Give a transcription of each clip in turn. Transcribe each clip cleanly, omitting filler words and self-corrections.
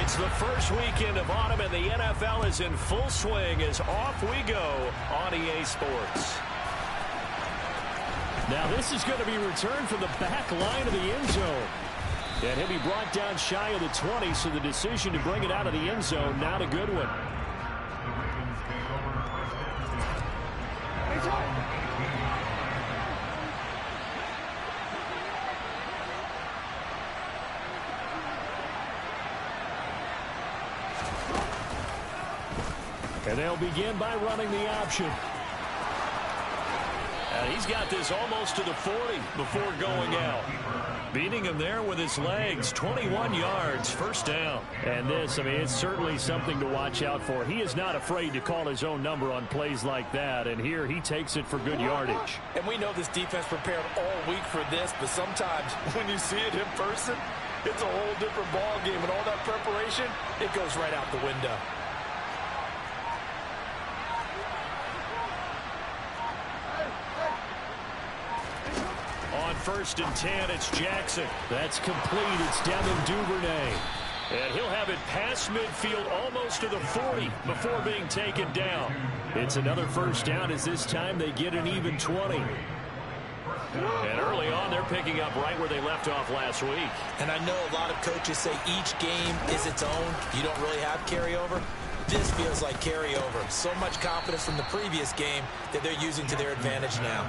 It's the first weekend of autumn, and the NFL is in full swing as off we go on EA Sports. Now this is going to be returned from the back line of the end zone. And he'll be brought down shy of the 20, so the decision to bring it out of the end zone, not a good one. And they'll begin by running the option. And he's got this almost to the 40 before going out. Beating him there with his legs, 21 yards, first down. And this, I mean, it's certainly something to watch out for. He is not afraid to call his own number on plays like that, and here he takes it for good yardage. And we know this defense prepared all week for this, but sometimes when you see it in person, it's a whole different ball game, and all that preparation, it goes right out the window. First and 10, it's Jackson. That's complete. It's Devin Duvernay. And he'll have it past midfield almost to the 40 before being taken down. It's another first down as this time they get an even 20. And early on, they're picking up right where they left off last week. And I know a lot of coaches say each game is its own. You don't really have carryover. This feels like carryover. So much confidence from the previous game that they're using to their advantage now.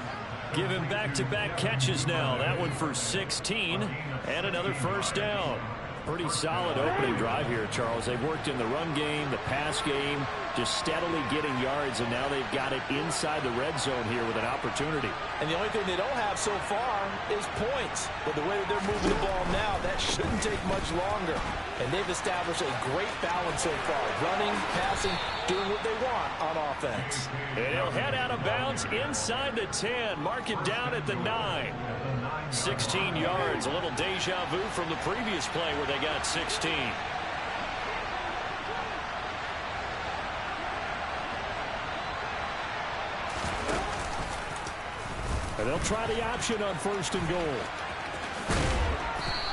Give him back-to-back catches now. That one for 16 and another first down. Pretty solid opening drive here, Charles. They've worked in the run game, the pass game, just steadily getting yards, and now they've got it inside the red zone here with an opportunity. And the only thing they don't have so far is points. But the way that they're moving the ball now, that shouldn't take much longer. And they've established a great balance so far. Running, passing, doing what they want on offense. And he'll head out of bounds inside the 10. Mark it down at the 9. 16 yards, a little deja vu from the previous play where they got 16. And they'll try the option on first and goal.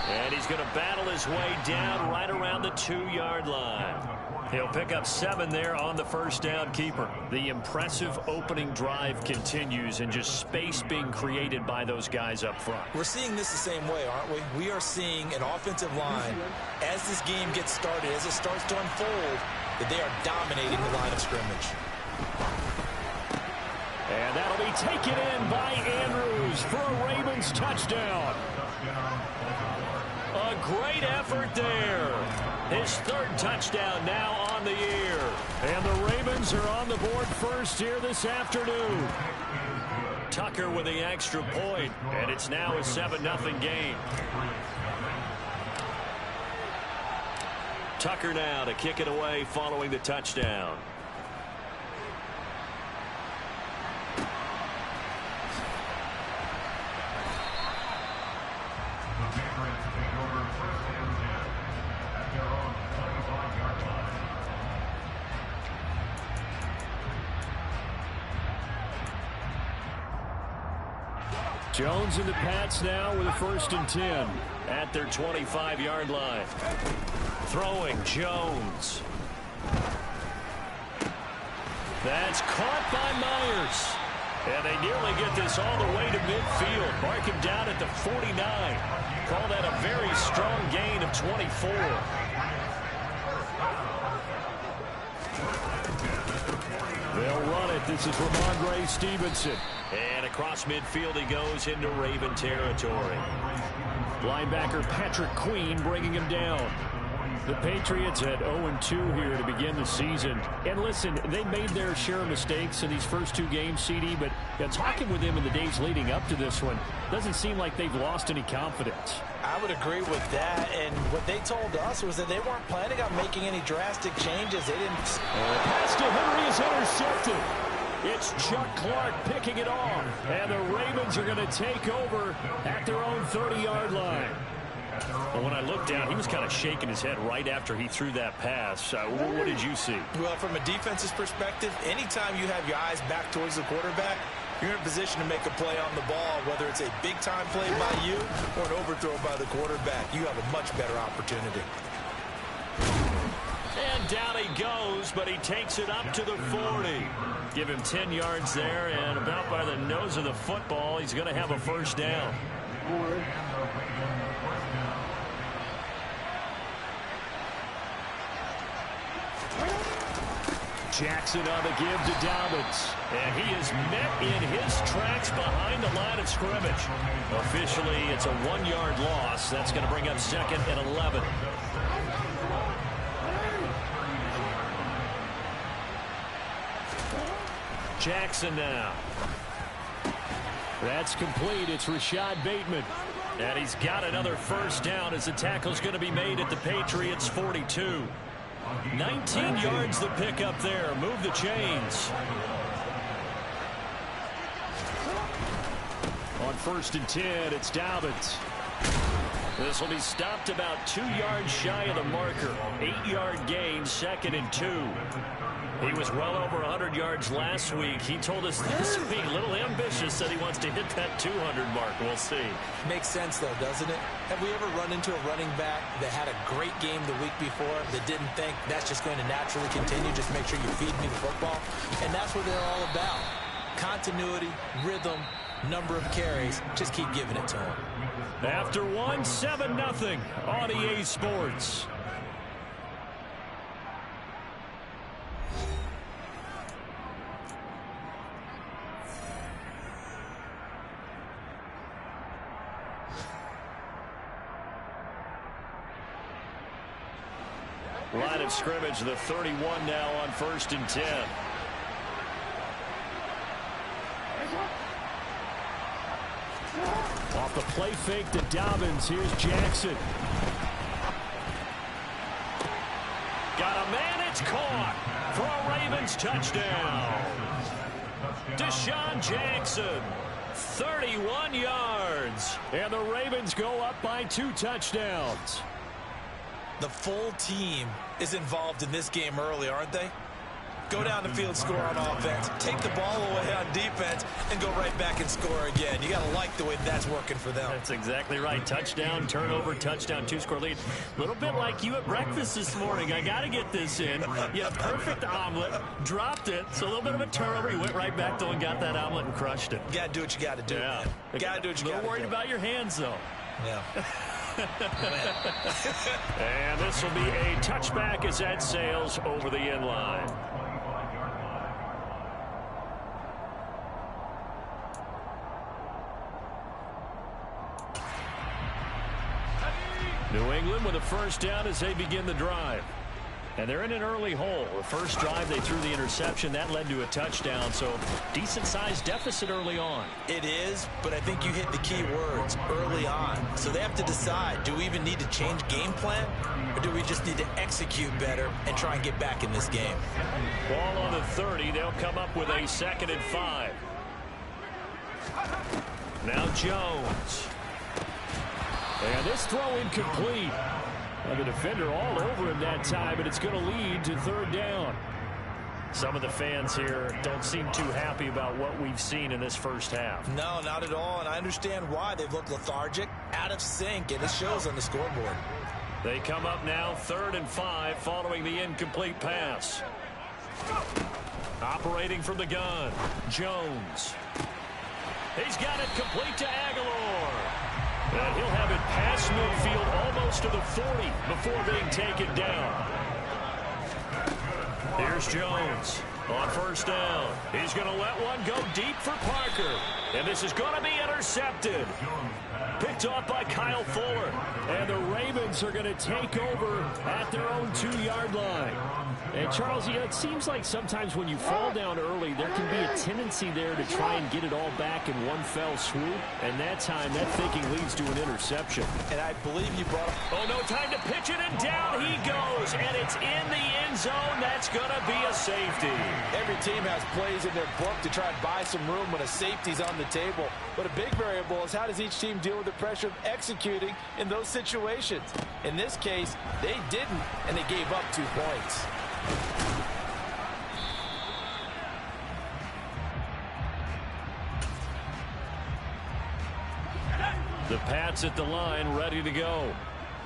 And he's going to battle his way down right around the 2-yard line. He'll pick up 7 there on the first down keeper. The impressive opening drive continues, and just space being created by those guys up front. We're seeing this the same way, aren't we? We are seeing an offensive line, as this game gets started, as it starts to unfold, that they are dominating the line of scrimmage. And that'll be taken in by Andrews for a Ravens touchdown. A great effort there. His 3rd touchdown now on the year. And the Ravens are on the board first here this afternoon. Tucker with the extra point, and it's now a 7-0 game. Tucker now to kick it away following the touchdown. Jones and the Pats now with a 1st and 10 at their 25-yard line. Throwing Jones. That's caught by Myers. And they nearly get this all the way to midfield. Mark him down at the 49. Call that a very strong gain of 24. They'll run it. This is Ramondre Stevenson. And across midfield he goes into Raven territory. Linebacker Patrick Queen bringing him down. The Patriots at 0-2 here to begin the season. And listen, they made their share of mistakes in these first 2 games, CD, but talking with them in the days leading up to this one, doesn't seem like they've lost any confidence. I would agree with that, and what they told us was that they weren't planning on making any drastic changes. They didn't. Pass to Henry is intercepted. It's Chuck Clark picking it off, and the Ravens are going to take over at their own 30-yard line. Well, when I looked down, he was kind of shaking his head right after he threw that pass. What did you see? Well, from a defense's perspective, anytime you have your eyes back towards the quarterback, you're in a position to make a play on the ball, whether it's a big-time play by you or an overthrow by the quarterback. You have a much better opportunity. And down he goes, but he takes it up to the 40. Give him 10 yards there, and about by the nose of the football, he's going to have a first down. Jackson on the give to Dobbins. And he is met in his tracks behind the line of scrimmage. Officially, it's a 1-yard loss. That's going to bring up 2nd and 11. Jackson now. That's complete. It's Rashad Bateman. And he's got another first down as the tackle's going to be made at the Patriots' 42. 19 yards the pick up there. Move the chains. On 1st and 10, it's Dobbins. This will be stopped about 2 yards shy of the marker. 8-yard gain, 2nd and 2. He was well over 100 yards last week. He told us this week, a little ambitious, said he wants to hit that 200 mark. We'll see. Makes sense, though, doesn't it? Have we ever run into a running back that had a great game the week before that didn't think that's just going to naturally continue? Just make sure you feed me the football. And that's what they're all about. Continuity, rhythm, number of carries. Just keep giving it to him. After 7-0 on EA Sports. Line of scrimmage, the 31 now on 1st and 10. Off the play fake to Dobbins. Here's Jackson. Got a man. It's caught for a Ravens touchdown. Deshaun Jackson, 31 yards. And the Ravens go up by 2 touchdowns. The full team is involved in this game early, aren't they? Go down the field, score on offense, take the ball away on defense, and go right back and score again. You got to like the way that's working for them. That's exactly right. Touchdown, turnover, touchdown, 2-score lead. A little bit like you at breakfast this morning. I got to get this in. You had a perfect omelet, dropped it, so a little bit of a turnover. You went right back to and got that omelet and crushed it. You got to do what you got to do. Yeah. Got to do what you got to do. A little worried about your hands, though. Yeah. And this will be a touchback as that sails over the end line. New England with a first down as they begin the drive. And they're in an early hole. The first drive, they threw the interception. That led to a touchdown, so decent-sized deficit early on. It is, but I think you hit the key words, early on. So they have to decide, do we even need to change game plan, or do we just need to execute better and try and get back in this game? Ball on the 30. They'll come up with a 2nd and 5. Now Jones. And this throw incomplete. And the defender all over him that time, and it's going to lead to 3rd down. Some of the fans here don't seem too happy about what we've seen in this first half. No, not at all, and I understand why. They've looked lethargic, out of sync, and it shows on the scoreboard. They come up now 3rd and 5 following the incomplete pass. Operating from the gun, Jones. He's got it complete to Aguilar. And he'll have it past midfield almost to the 40 before being taken down. Here's Jones on 1st down. He's going to let one go deep for Parker. And this is going to be intercepted. Picked off by Kyle Fuller. And the Ravens are going to take over at their own 2-yard line. And Charles, it seems like sometimes when you fall down early, there can be a tendency there to try and get it all back in one fell swoop. And that time, that thinking leads to an interception. And I believe you brought up... Oh, no time to pitch it, and down he goes. And it's in the end zone. That's going to be a safety. Every team has plays in their book to try and buy some room when a safety's on the table. But a big variable is how does each team deal with the pressure of executing in those situations. In this case, they didn't, and they gave up 2 points. The Pats at the line, ready to go.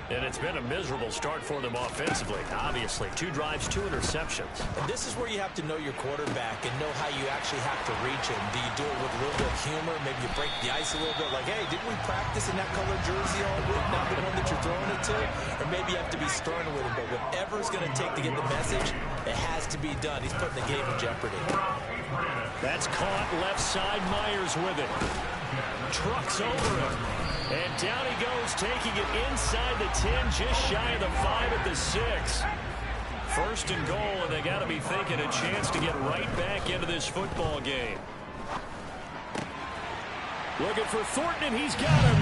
And it's been a miserable start for them offensively. Obviously, 2 drives, 2 interceptions. And this is where you have to know your quarterback and know how you actually have to reach him. Do you do it with a little bit of humor? Maybe you break the ice a little bit like, hey, didn't we practice in that colored jersey all week, not the one that you're throwing it to? Or maybe you have to be stern with him. But whatever it's going to take to get the message, it has to be done. He's putting the game in jeopardy. That's caught left side. Myers with it. Trucks over him. And down he goes, taking it inside the 10, just shy of the 5 at the 6. First and goal, and they got to be thinking a chance to get right back into this football game. Looking for Thornton, and he's got him.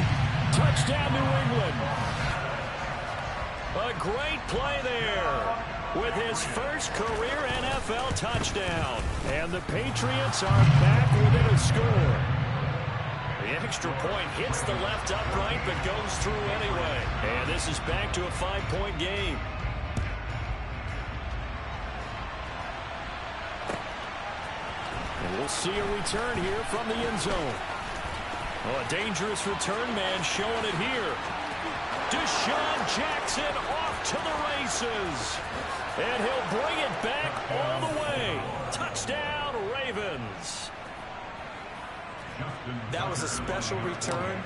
Touchdown, New England. A great play there with his first career NFL touchdown. And the Patriots are back within a score. The extra point hits the left upright, but goes through anyway. And this is back to a 5-point game. And we'll see a return here from the end zone. Oh, a dangerous return man showing it here. Deshaun Jackson off to the races. And he'll bring it back all the way. Touchdown, Ravens. That was a special return,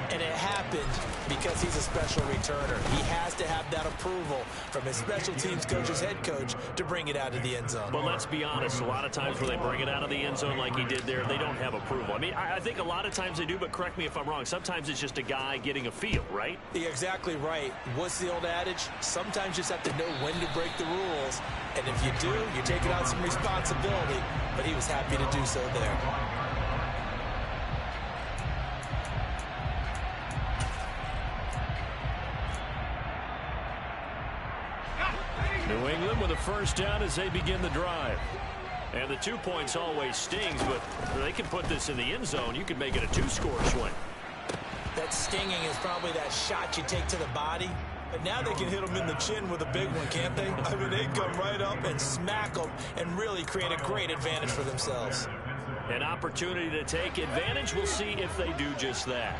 and it happened because he's a special returner. He has to have that approval from his special teams coach's head coach to bring it out of the end zone. But let's be honest, a lot of times when they bring it out of the end zone like he did there, they don't have approval. I mean, I think a lot of times they do, but correct me if I'm wrong. Sometimes it's just a guy getting a feel, right? You're exactly right. What's the old adage? Sometimes you just have to know when to break the rules, and if you do, you're taking on some responsibility. But he was happy to do so there. New England with a first down as they begin the drive. And the 2 points always stings, but they can put this in the end zone. You could make it a 2-score swing. That stinging is probably that shot you take to the body. But now they can hit them in the chin with a big one, can't they? I mean, they come right up and smack them and really create a great advantage for themselves. An opportunity to take advantage. We'll see if they do just that.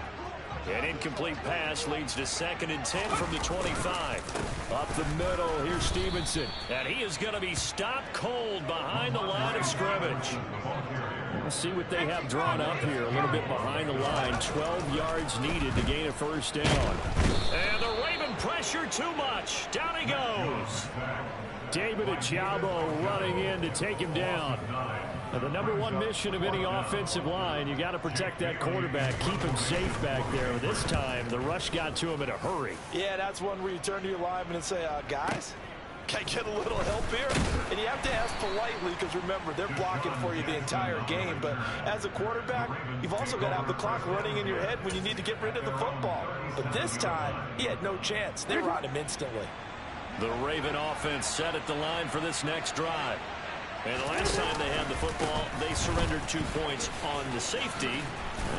An incomplete pass leads to 2nd and 10 from the 25. Up the middle, here's Stevenson. And he is going to be stopped cold behind the line of scrimmage. We'll see what they have drawn up here. A little bit behind the line. 12 yards needed to gain a first down. And the Raven pressure too much. Down he goes. David Ojabo running in to take him down. Now, the #1 mission of any offensive line, you got to protect that quarterback, keep him safe back there. This time, the rush got to him in a hurry. Yeah, that's one where you turn to your lineman and say, guys, can I get a little help here? And you have to ask politely because, remember, they're blocking for you the entire game. But as a quarterback, you've also got to have the clock running in your head when you need to get rid of the football. But this time, he had no chance. They were on him instantly. The Raven offense set at the line for this next drive. And the last time they had the football, they surrendered 2 points on the safety.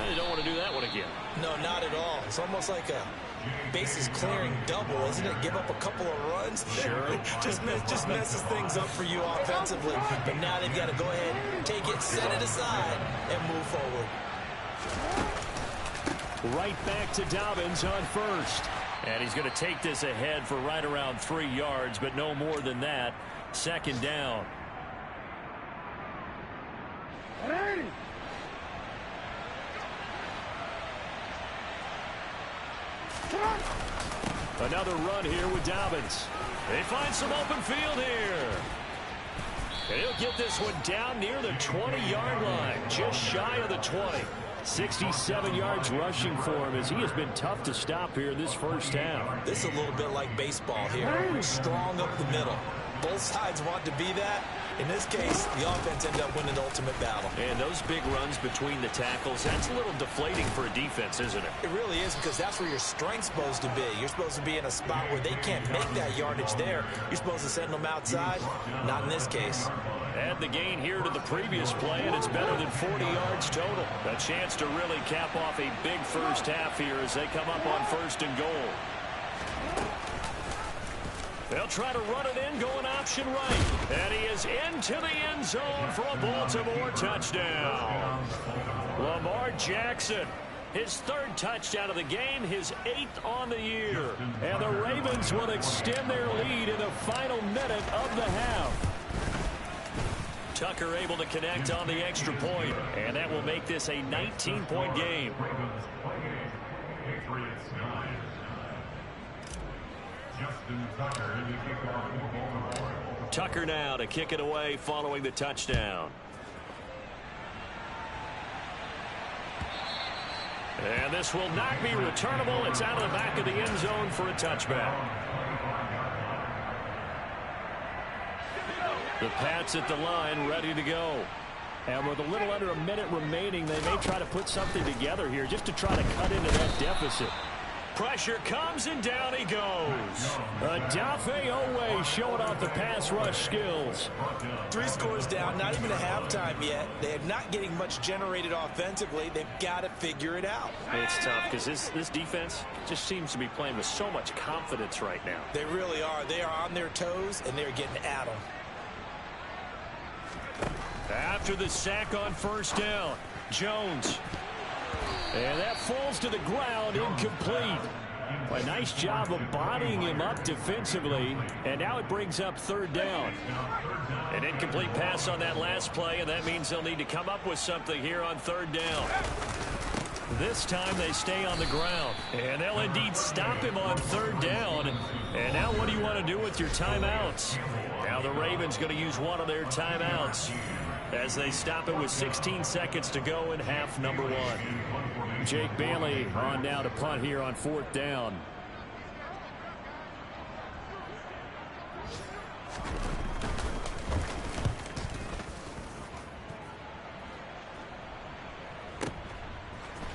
They don't want to do that one again. No, not at all. It's almost like a bases clearing double, isn't it? Give up a couple of runs. Sure. just messes things up for you offensively. But now they've got to go ahead, take it, set it aside, and move forward. Right back to Dobbins on first. And he's going to take this ahead for right around 3 yards, but no more than that. 2nd down. Another run here with Dobbins. They find some open field here. And he'll get this one down near the 20-yard line, just shy of the 20. 67 yards rushing for him as he has been tough to stop here this first half. This is a little bit like baseball here. Strong up the middle. Both sides want to be that. In this case, the offense ended up winning the ultimate battle. And those big runs between the tackles, that's a little deflating for a defense, isn't it? It really is, because that's where your strength's supposed to be. You're supposed to be in a spot where they can't make that yardage there. You're supposed to send them outside. Not in this case. Add the gain here to the previous play, and it's better than 40 yards total. A chance to really cap off a big first half here as they come up on 1st and goal. They'll try to run it in, going option right. And he is into the end zone for a Baltimore touchdown. Lamar Jackson, his 3rd touchdown of the game, his 8th on the year. And the Ravens will extend their lead in the final minute of the half. Tucker able to connect on the extra point, and that will make this a 19-point game. Tucker now to kick it away following the touchdown. And this will not be returnable. It's out of the back of the end zone for a touchback. The Pats at the line ready to go. And with a little under a minute remaining, they may try to put something together here just to try to cut into that deficit. Pressure comes, and down he goes. Odafe Oweh showing off the pass rush skills. 3 scores down, not even a halftime yet. They are not getting much generated offensively. They've got to figure it out. It's tough because this defense just seems to be playing with so much confidence right now. They really are. They are on their toes, and they're getting at them. After the sack on first down, Jones. And that falls to the ground, incomplete. A nice job of bodying him up defensively. And now it brings up third down. An incomplete pass on that last play, and that means they'll need to come up with something here on third down. This time they stay on the ground. And they'll indeed stop him on third down. And now what do you want to do with your timeouts? Now the Ravens going to use one of their timeouts as they stop it with 16 seconds to go in half number 1. Jake Bailey on now to punt here on fourth down.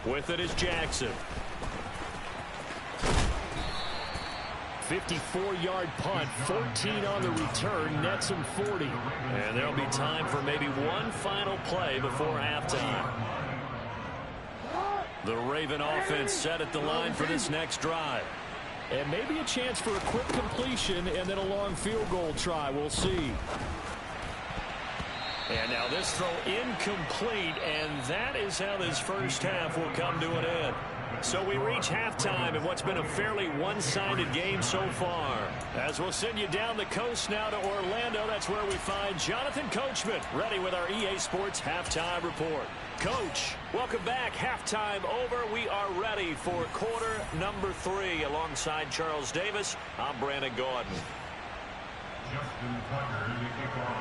With it is Jackson. 54-yard punt, 14 on the return, nets him 40. And there'll be time for maybe one final play before halftime. The Raven offense set at the line for this next drive. And maybe a chance for a quick completion and then a long field goal try. We'll see. And now this throw incomplete, and that is how this first half will come to an end. So we reach halftime in what's been a fairly one-sided game so far. As we'll send you down the coast now to Orlando, that's where we find Jonathan Coachman ready with our EA Sports Halftime Report. Coach, welcome back. Halftime over. We are ready for quarter number 3. Alongside Charles Davis, I'm Brandon Gordon. Justin Tucker, the kickoff.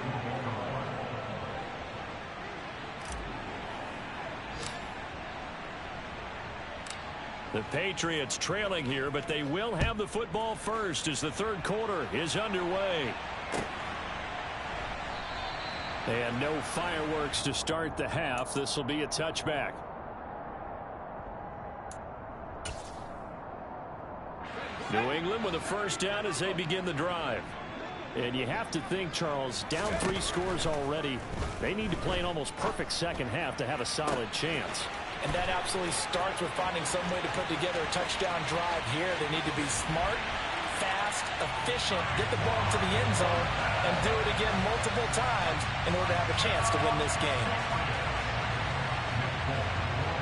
The Patriots trailing here, but they will have the football first as the third quarter is underway. And no fireworks to start the half. This will be a touchback. New England with a first down as they begin the drive. And you have to think, Charles, down 3 scores already. They need to play an almost perfect second half to have a solid chance. And that absolutely starts with finding some way to put together a touchdown drive here. They need to be smart, fast, efficient, get the ball to the end zone, and do it again multiple times in order to have a chance to win this game.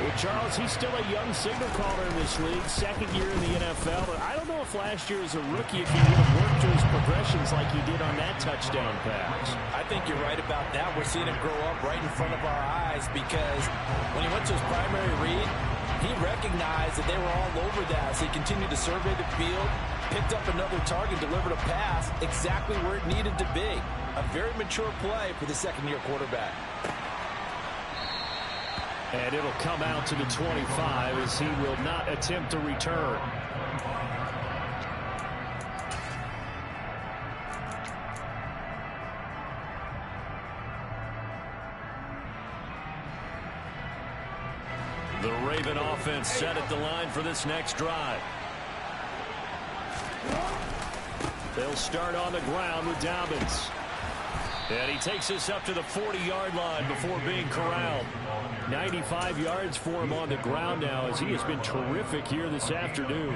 Well, Charles, he's still a young signal caller in this league, second year in the NFL. But I don't know if last year as a rookie, if he would have worked through his progressions like he did on that touchdown pass. I think you're right about that. We're seeing him grow up right in front of our eyes because when he went to his primary read, he recognized that they were all over that. So he continued to survey the field, picked up another target, delivered a pass exactly where it needed to be. A very mature play for the second-year quarterback. And it'll come out to the 25 as he will not attempt to return. The Raven offense set at the line for this next drive. They'll start on the ground with Dobbins. And he takes us up to the 40-yard line before being corralled. 95 yards for him on the ground now as he has been terrific here this afternoon.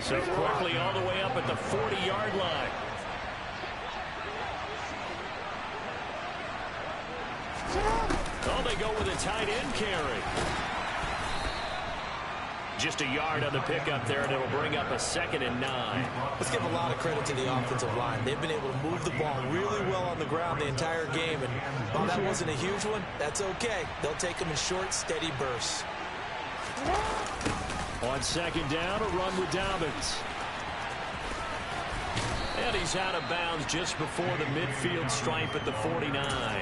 So quickly all the way up at the 40-yard line. Oh, they go with a tight end carry. just a yard on the pickup there, and it'll bring up a 2nd and 9. Let's give a lot of credit to the offensive line. They've been able to move the ball really well on the ground the entire game, and while that wasn't a huge one, that's okay. They'll take them in short, steady bursts. On 2nd down, a run with Dobbins. And he's out of bounds just before the midfield stripe at the 49.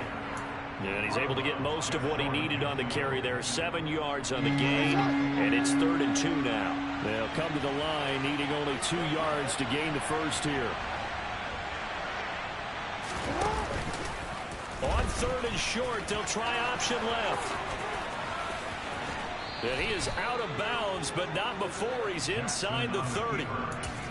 And he's able to get most of what he needed on the carry there. 7 yards on the gain, and it's 3rd and 2 now. They'll come to the line, needing only 2 yards to gain the first here. On 3rd and short, they'll try option left. And he is out of bounds, but not before he's inside the 30.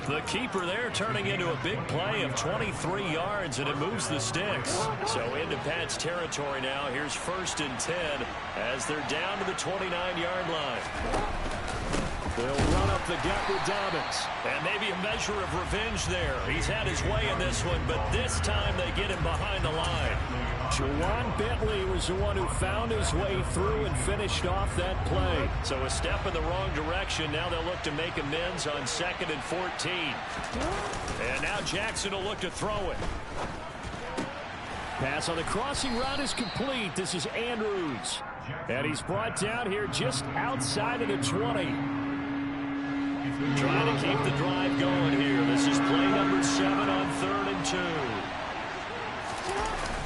The keeper there turning into a big play of 23 yards, and it moves the sticks. So into Pat's territory now. Here's 1st and 10 as they're down to the 29-yard line. They'll run up the gut with Dobbins. And maybe a measure of revenge there. He's had his way in this one, but this time they get him behind the line. Jawan Bentley was the one who found his way through and finished off that play. So a step in the wrong direction. Now they'll look to make amends on 2nd and 14. And now Jackson will look to throw it. Pass on the crossing route is complete. This is Andrews. And he's brought down here just outside of the 20. Trying to keep the drive going here. This is play number 7 on 3rd and 2.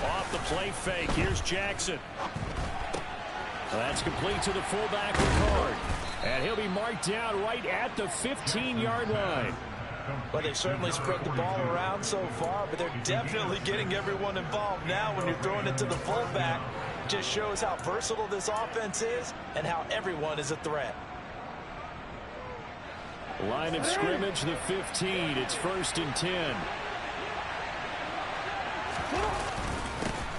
Off the play fake. Here's Jackson. That's complete to the fullback Ricard. And he'll be marked down right at the 15-yard line. Well, they've certainly spread the ball around so far, but they're definitely getting everyone involved now when you're throwing it to the fullback. It just shows how versatile this offense is and how everyone is a threat. Line of scrimmage, the 15. It's 1st and 10.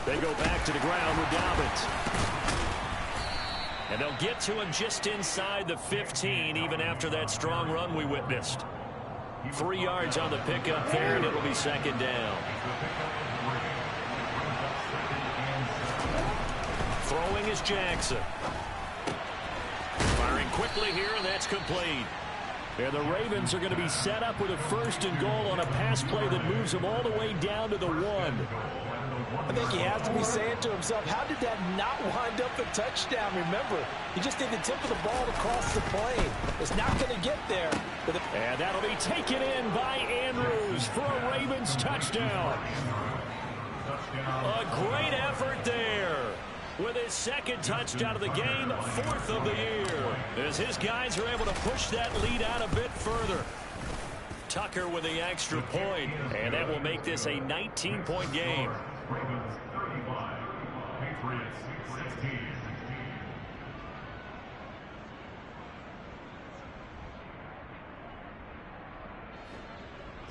They go back to the ground with Dobbins. And they'll get to him just inside the 15, even after that strong run we witnessed. 3 yards on the pickup there, and it'll be 2nd down. Throwing is Jackson. Firing quickly here, and that's complete. And the Ravens are going to be set up with a 1st and goal on a pass play that moves them all the way down to the 1. I think he has to be saying to himself, how did that not wind up a touchdown? Remember, he just did the tip of the ball to cross the plane. It's not going to get there. And that'll be taken in by Andrews for a Ravens touchdown. A great effort there. With his 2nd touchdown of the game, 4th of the year. As his guys are able to push that lead out a bit further. Tucker with the extra point, and that will make this a 19-point game. Ravens 35, Patriots 16.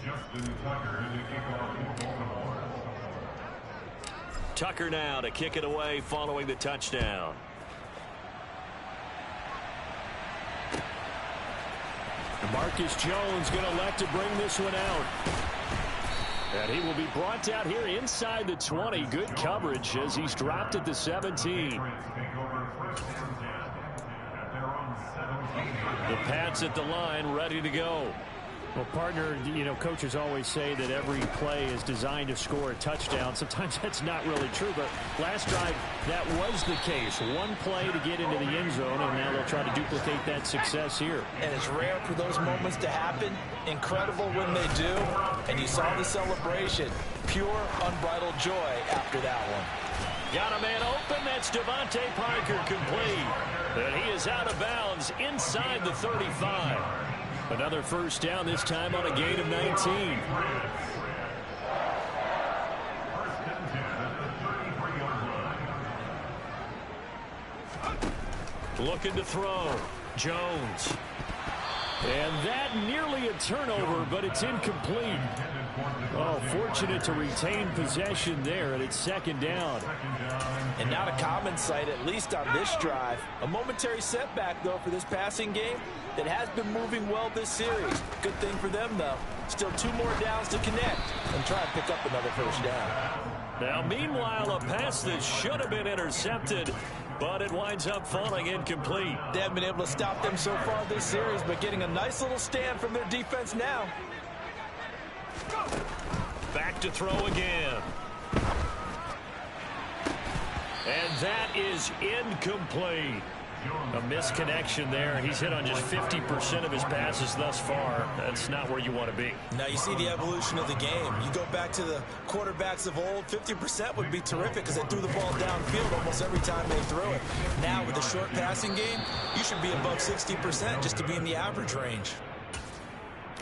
Justin Tucker to kick off for Baltimore. Tucker now to kick it away following the touchdown. Marcus Jones going to elect to bring this one out. And he will be brought down here inside the 20. Good coverage as he's dropped at the 17. The Pats at the line, ready to go. Well, partner, you know, coaches always say that every play is designed to score a touchdown. Sometimes that's not really true, but last drive, that was the case. One play to get into the end zone, and now they'll try to duplicate that success here. And it's rare for those moments to happen. Incredible when they do. And you saw the celebration. Pure, unbridled joy after that one. Got a man open. That's Devontae Parker complete. And he is out of bounds inside the 35. Another 1st down, this time on a gain of 19. Looking to throw. Jones. And that nearly a turnover, but it's incomplete. Oh, fortunate to retain possession there, and it's 2nd down. And not a common sight, at least on this drive. A momentary setback, though, for this passing game that has been moving well this series. Good thing for them, though. Still 2 more downs to connect and try and pick up another 1st down. Now, meanwhile, a pass that should have been intercepted but it winds up falling incomplete. They haven't been able to stop them so far this series, but getting a nice little stand from their defense now. Back to throw again. And that is incomplete. A misconnection there. He's hit on just 50% of his passes thus far. That's not where you want to be. Now you see the evolution of the game. You go back to the quarterbacks of old, 50% would be terrific because they threw the ball downfield almost every time they threw it. Now with a short passing game, you should be above 60% just to be in the average range.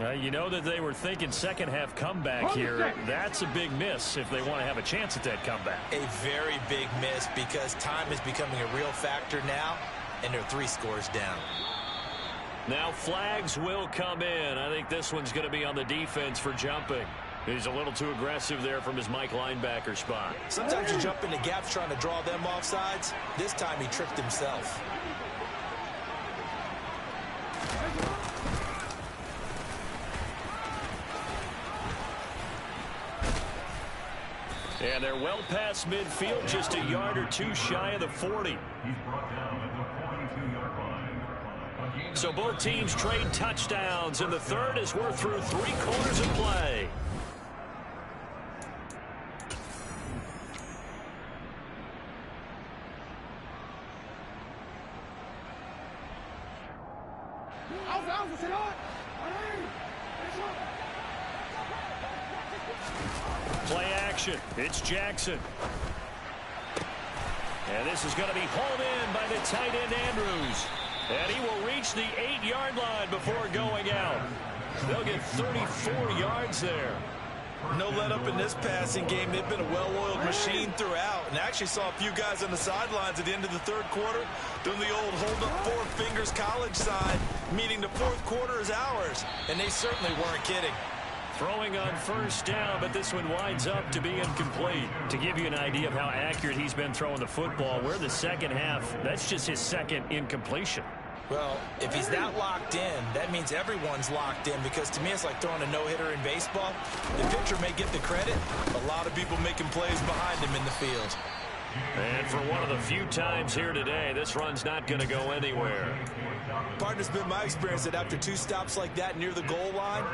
You know that they were thinking second half comeback here. That's a big miss if they want to have a chance at that comeback. A very big miss because time is becoming a real factor now, and they're 3 scores down. Now flags will come in. I think this one's going to be on the defense for jumping. He's a little too aggressive there from his Mike linebacker spot. Sometimes you jump into gaps trying to draw them off sides. This time he tricked himself. And they're well past midfield, just a yard or two shy of the 40. He's brought down at the 42-yard line. So both teams trade touchdowns, and the third as we're through 3 quarters of play. Play action. It's Jackson. And this is going to be hauled in by the tight end Andrews. And he will reach the 8-yard line before going out. They'll get 34 yards there. No let up in this passing game. They've been a well-oiled machine throughout. And I actually saw a few guys on the sidelines at the end of the third quarter doing the old hold up 4 fingers college sign, meaning the fourth quarter is ours. And they certainly weren't kidding. Throwing on first down, but this one winds up to be incomplete. To give you an idea of how accurate he's been throwing the football, we're the second half. That's just his second incompletion. Well, if he's that locked in, that means everyone's locked in, because to me it's like throwing a no-hitter in baseball. The pitcher may get the credit, a lot of people making plays behind him in the field. And for one of the few times here today, this run's not going to go anywhere. Partner's been my experience that after 2 stops like that near the goal line,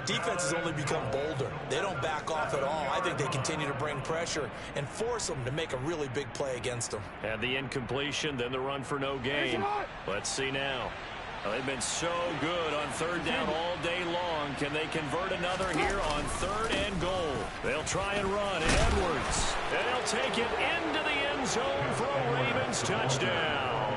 defenses only become bolder. They don't back off at all. I think they continue to bring pressure and force them to make a really big play against them. And the incompletion, then the run for no gain. Let's see now. Well, they've been so good on third down all day long. Can they convert another here on 3rd and goal? They'll try and run. Edwards. And they'll take it into the end zone for a Ravens touchdown.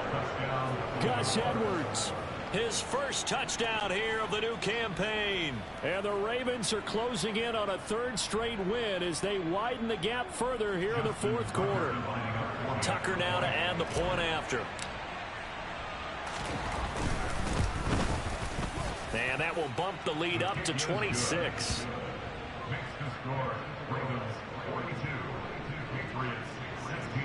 Gus Edwards. His first touchdown here of the new campaign. And the Ravens are closing in on a 3rd straight win as they widen the gap further here in the 4th quarter. Tucker now to add the point after. And that will bump the lead up to 26. Makes the score. Ravens 42, Patriots 16.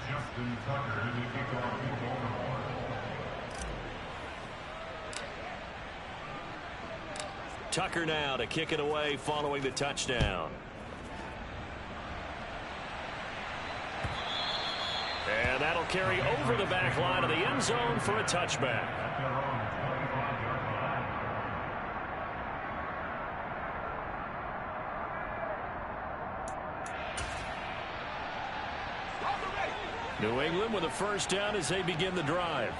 Justin Tucker to the kickoff for Baltimore. Tucker now to kick it away following the touchdown. And that'll carry over the back line of the end zone for a touchback. New England with a first down as they begin the drive.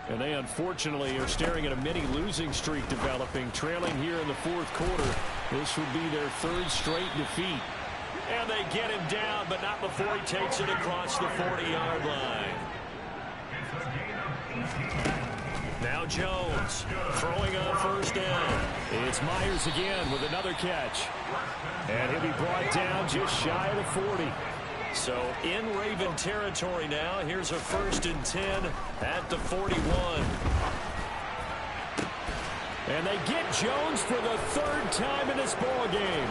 And they unfortunately are staring at a mini losing streak developing, trailing here in the 4th quarter. This would be their 3rd straight defeat. And they get him down, but not before he takes it across the 40-yard line. Now Jones throwing on first down. It's Myers again with another catch. And he'll be brought down just shy of the 40. So in Raven territory now. Here's a 1st and 10 at the 41. And they get Jones for the 3rd time in this ball game.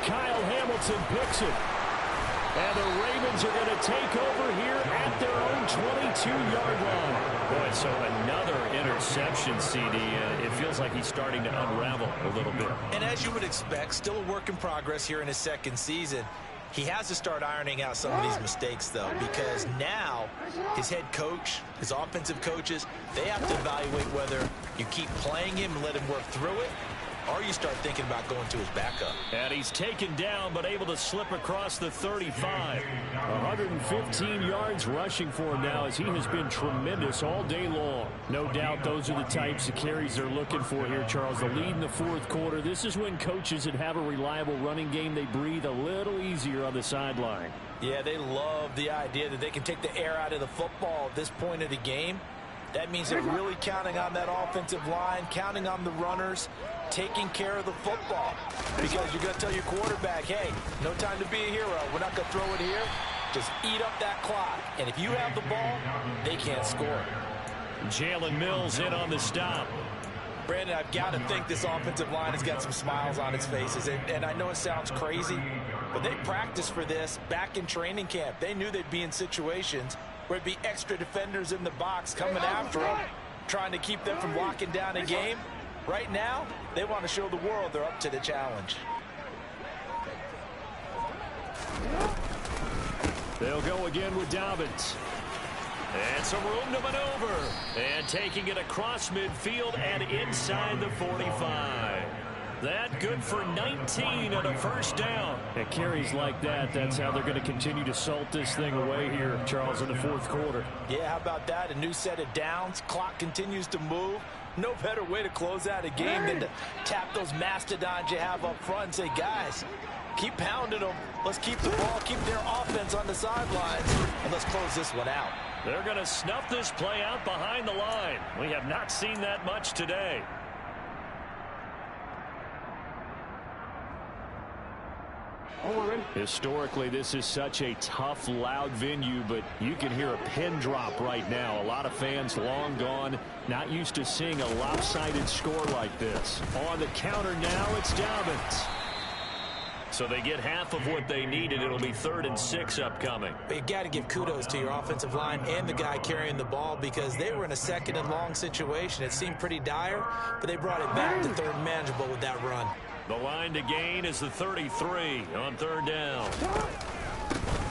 Kyle Hamilton picks it. And the Ravens are going to take over here at their own 22-yard line. Boy, so another interception, CD. It feels like he's starting to unravel a little bit. And as you would expect, still a work in progress here in his 2nd season. He has to start ironing out some of these mistakes, though, because now his head coach, his offensive coaches, they have to evaluate whether you keep playing him and let him work through it, or you start thinking about going to his backup. And he's taken down, but able to slip across the 35. 115 yards rushing for him now, as he has been tremendous all day long. No doubt those are the types of carries they're looking for here, Charles. The lead in the fourth quarter. This is when coaches that have a reliable running game, they breathe a little easier on the sideline. Yeah, they love the idea that they can take the air out of the football at this point of the game. That means they're really counting on that offensive line, counting on the runners, taking care of the football. Because you're going to tell your quarterback, hey, no time to be a hero. We're not going to throw it here. Just eat up that clock. And if you have the ball, they can't score. Jalen Mills in on the stop. Brandon, I've got to think this offensive line has got some smiles on its faces. And I know it sounds crazy, but they practiced for this back in training camp. They knew they'd be in situations where it'd be extra defenders in the box coming after them, trying to keep them from locking down a game. Right now, they want to show the world they're up to the challenge. They'll go again with Dobbins. And some room to maneuver. And taking it across midfield and inside the 45. That good for 19 and a first down. At carries like that, that's how they're going to continue to salt this thing away here, Charles, in the fourth quarter. Yeah, how about that? A new set of downs. Clock continues to move. No better way to close out a game than to tap those mastodons you have up front and say, guys, keep pounding them. Let's keep the ball, keep their offense on the sidelines, and let's close this one out. They're going to snuff this play out behind the line. We have not seen that much today. Historically, this is such a tough, loud venue, but you can hear a pin drop right now. A lot of fans long gone, not used to seeing a lopsided score like this. On the counter now, it's Dobbins. So they get half of what they needed. It'll be 3rd and 6 upcoming. But you got to give kudos to your offensive line and the guy carrying the ball, because they were in a 2nd and long situation. It seemed pretty dire, but they brought it back to 3rd and manageable with that run. The line to gain is the 33 on 3rd down.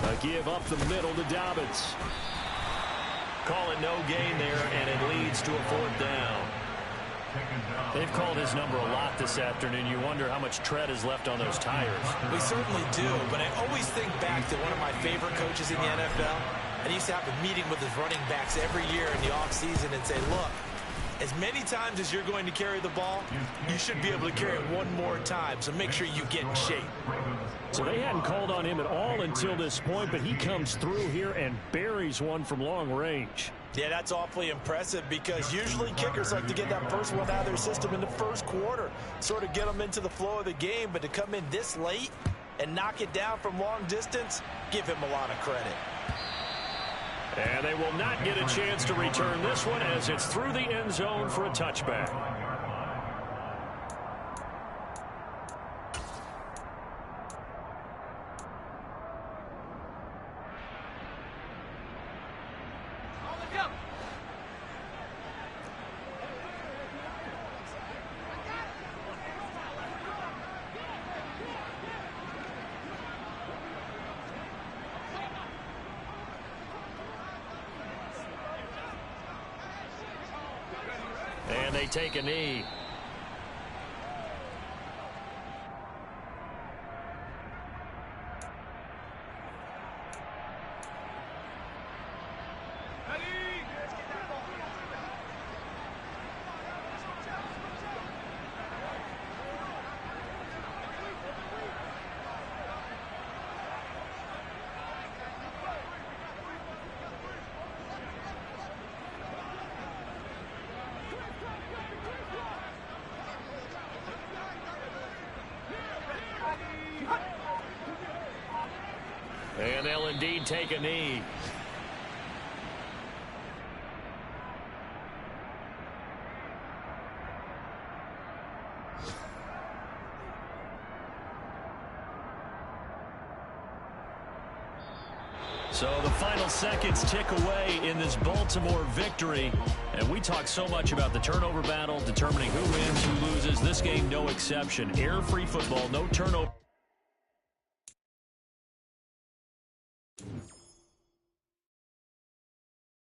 A give up the middle to Dobbins. Call it no gain there, and it leads to a 4th down. They've called his number a lot this afternoon. You wonder how much tread is left on those tires. We certainly do, but I always think back to one of my favorite coaches in the NFL. And he used to have a meeting with his running backs every year in the offseason and say, look, as many times as you're going to carry the ball, you should be able to carry it one more time, so make sure you get in shape. So they hadn't called on him at all until this point, but he comes through here and buries one from long range. Yeah, that's awfully impressive, because usually kickers like to get that first one out of their system in the first quarter, sort of get them into the flow of the game, but to come in this late and knock it down from long distance, give him a lot of credit. And they will not get a chance to return this one, as it's through the end zone for a touchback. And they take a knee. And they'll indeed take a knee. So the final seconds tick away in this Baltimore victory. And we talk so much about the turnover battle, determining who wins, who loses. This game, no exception. Error-free football, no turnover.